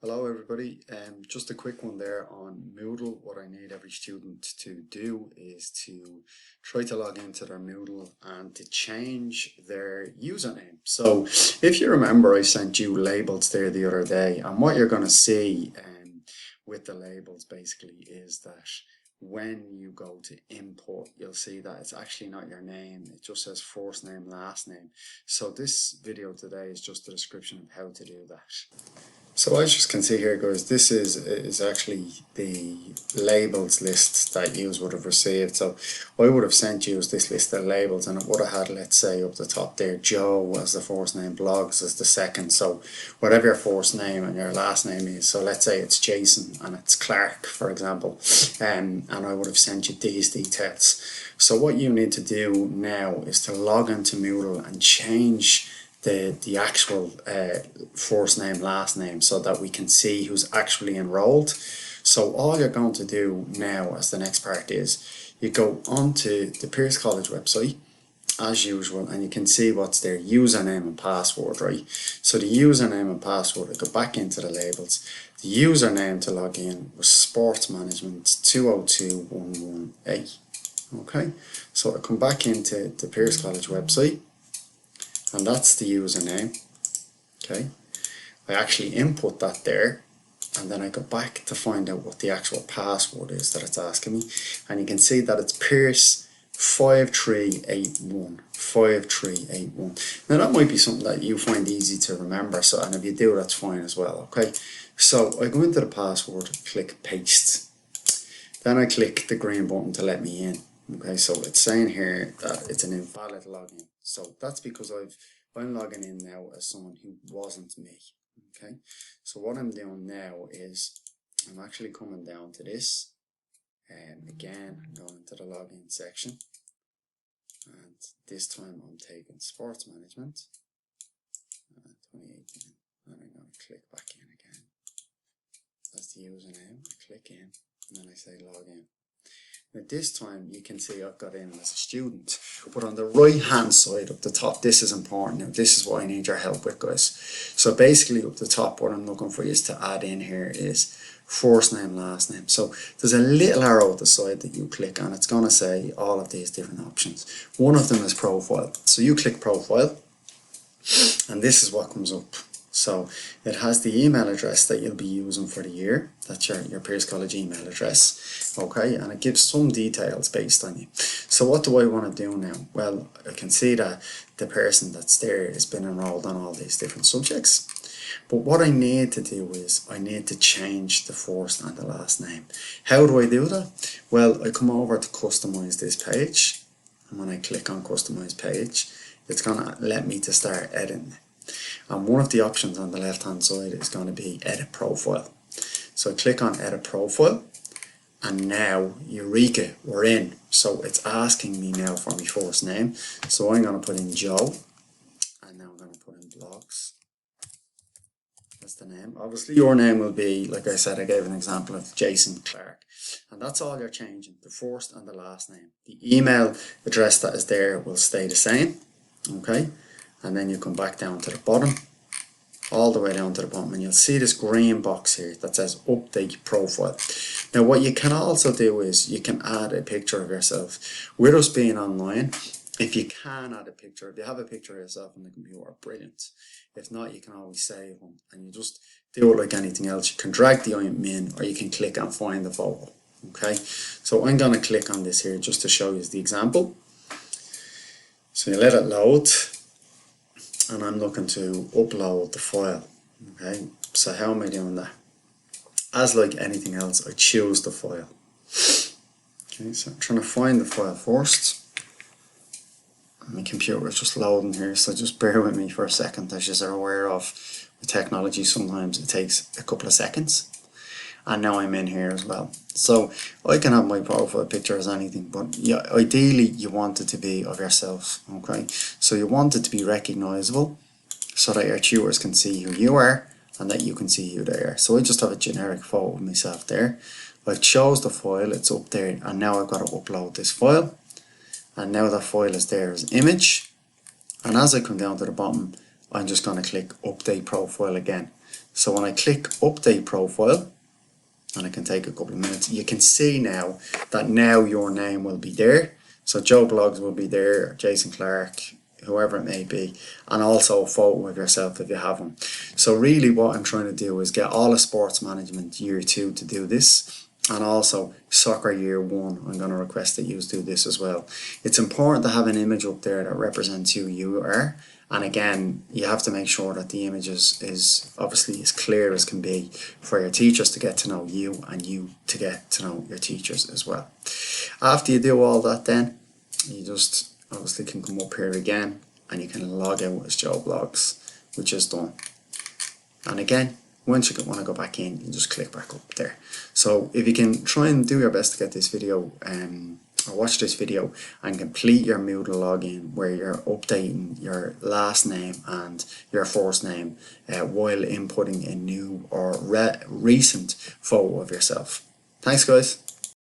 Hello everybody, just a quick one there on Moodle. What I need every student to do is to try to log into their Moodle and to change their username. So if you remember, I sent you labels there the other day, and what you're going to see with the labels basically is that when you go to input, you'll see that it's actually not your name. It just says first name, last name. So this video today is just a description of how to do that. So as you can see here, guys, this is actually the labels list that you would have received. So I would have sent you this list of labels, and it would have had, let's say, up the top there, Joe as the first name, Blogs as the second. So whatever your first name and your last name is. So let's say it's Jason and it's Clark, for example, and I would have sent you these details. So what you need to do now is to log into Moodle and change the actual first name, last name, so that we can see who's actually enrolled. So all you're going to do now as the next part is you go onto the Pearse College website as usual, and you can see what's their username and password, right? So the username and password, I go back into the labels. The username to log in was Sports Management 202118. Okay, so I come back into the Pearse College website, and that's the username. Okay, I actually input that there, and then I go back to find out what the actual password is that it's asking me, and you can see that it's Pearse 5381 5381. Now that might be something that you find easy to remember, so, and if you do, that's fine as well. Okay, so I go into the password, click paste, then I click the green button to let me in. Okay, so it's saying here that it's an invalid login. So that's because I'm logging in now as someone who wasn't me. Okay, so what I'm doing now is I'm actually coming down to this, and again I'm going to the login section, and this time I'm taking Sports Management 2018, and I'm going to click back in again. That's the username. I click in, and then I say login. Now this time you can see I've got in as a student, but on the right hand side up the top, this is important. Now this is what I need your help with, guys. So basically up the top, what I'm looking for you to add in here is first name, last name. So there's a little arrow at the side that you click on. It's going to say all of these different options. One of them is profile. So you click profile, and this is what comes up. So it has the email address that you'll be using for the year. That's your Pearse College email address. Okay, and it gives some details based on you. So what do I want to do now? Well, I can see that the person that's there has been enrolled on all these different subjects. But what I need to do is I need to change the first and the last name. How do I do that? Well, I come over to customize this page, and when I click on customize page, it's going to let me to start editing. And one of the options on the left hand side is going to be edit profile. So I click on edit profile, and now Eureka, we're in. So it's asking me now for my first name. So I'm going to put in Joe, and now I'm going to put in Blogs. That's the name. Obviously your name will be, like I said, I gave an example of Jason Clark. And that's all you're changing, the first and the last name. The email address that is there will stay the same. Okay, and then you come back down to the bottom, all the way down to the bottom, and you'll see this green box here that says update profile. Now what you can also do is you can add a picture of yourself. With us being online, if you can add a picture, if you have a picture of yourself on the computer, brilliant. If not, you can always save one, and you just do it like anything else. You can drag the item in, or you can click and find the photo. Okay, so I'm going to click on this here just to show you the example. So you let it load, and I'm looking to upload the file. Okay, so how am I doing that? As like anything else, I choose the file. Okay, so I'm trying to find the file first. My computer is just loading here, so just bear with me for a second. As you're aware of, with technology, sometimes it takes a couple of seconds. And now I'm in here as well. So I can have my profile picture as anything, but yeah, ideally you want it to be of yourself. Okay, so you want it to be recognizable so that your tutors can see who you are and that you can see who they are. So I just have a generic photo of myself there. I've chose the file, it's up there, and now I've got to upload this file. And now that file is there as image, and as I come down to the bottom, I'm just going to click update profile again. So when I click update profile, and it can take a couple of minutes, you can see now that now your name will be there. So Joe Bloggs will be there, Jason Clark, whoever it may be, and also a photo of yourself if you have one. So really what I'm trying to do is get all of sports management year 2 to do this, and also soccer year 1. I'm going to request that you do this as well. It's important to have an image up there that represents who you are, and again you have to make sure that the image is obviously as clear as can be for your teachers to get to know you and you to get to know your teachers as well. After you do all that, then you just obviously can come up here again and you can log out as Joe Bloggs, which is done. And again, once you want to go back in, you just click back up there. So if you can try and do your best to get this video or watch this video and complete your Moodle login where you're updating your last name and your first name while inputting a new or recent photo of yourself. Thanks guys.